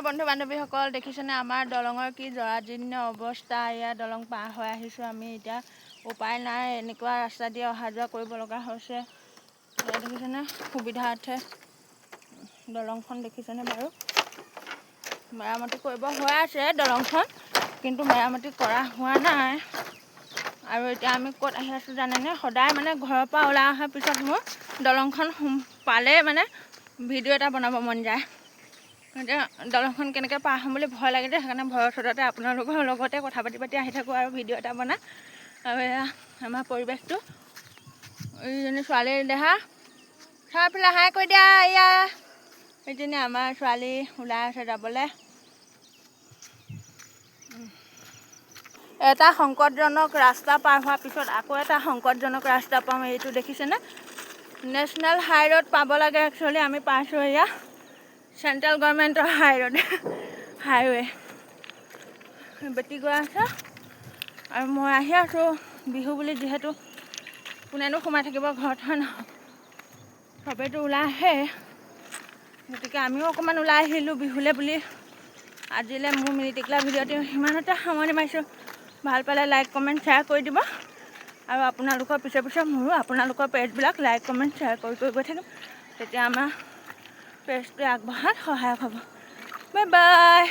বন্ধু বান্ধৱীসকল, দেখিছেনে আমাৰ দলঙৰ কি জৰাজীৰ্ণ অৱস্থা। এয়া দলং পাৰ হৈ আহিছোঁ আমি এতিয়া। উপায় নাই, এনেকুৱা ৰাস্তা দিয়ে অহা যোৱা কৰিব লগা হৈছে। দেখিছেনে সুবিধাৰ্থে দলংখন দেখিছেনে বাৰু। মেৰামতি কৰিব হৈ আছে দলংখন, কিন্তু মেৰামতি কৰা হোৱা নাই। আৰু এতিয়া আমি ক'ত আহি আছোঁ জানেনে? সদায় মানে ঘৰৰ পৰা ওলাই অহাৰ পিছত মোৰ দলংখন পালে মানে ভিডিঅ' এটা বনাব মন যায়। এতিয়া দলংখন কেনেকৈ পাৰ হ'ম বুলি ভয় লাগে যে, সেইকাৰণে ভয়ৰ থততে আপোনালোকৰ লগতে কথা পাতি পাতি আহি থাকোঁ আৰু ভিডিঅ' এটা বনাই। আৰু এয়া আমাৰ পৰিৱেশটো, এইজনী ছোৱালীৰ দেহা চাৰিওফালে হাই কৰি দিয়া। এয়া এইজনী আমাৰ ছোৱালী ওলাই আছে যাবলৈ। এটা সংকটজনক ৰাস্তা পাৰ হোৱাৰ পিছত আকৌ এটা সংকটজনক ৰাস্তা পাওঁ। এইটো দেখিছেনে? নেশ্যনেল হাই ৰোড পাব লাগে। একচুৱেলি আমি পাইছোঁ এয়া চেণ্ট্ৰেল গভৰ্ণমেণ্টৰ হাইৱে বেটি গৈ আছে। আৰু মই আহি আছোঁ বিহু বুলি, যিহেতু কোনেনো সোমাই থাকিব ঘৰত, হয় নহয়? চবেইতো ওলাই আহে, গতিকে আমিও অকণমান ওলাই আহিলোঁ বিহুলৈ বুলি। আজিলৈ মোৰ মিনি টিকলা ভিডিঅ'টো সিমানতে সামৰণি মাৰিছোঁ। ভাল পালে লাইক কমেণ্ট শ্বেয়াৰ কৰি দিব। আৰু আপোনালোকৰ পিছে পিছে মোৰো আপোনালোকৰ পেজবিলাক লাইক কমেণ্ট শ্বেয়াৰ কৰি গৈ থাকিম, তেতিয়া আমাৰ পেজটোৱে আগবঢ়াত সহায়ক হ'ব। Bye bye.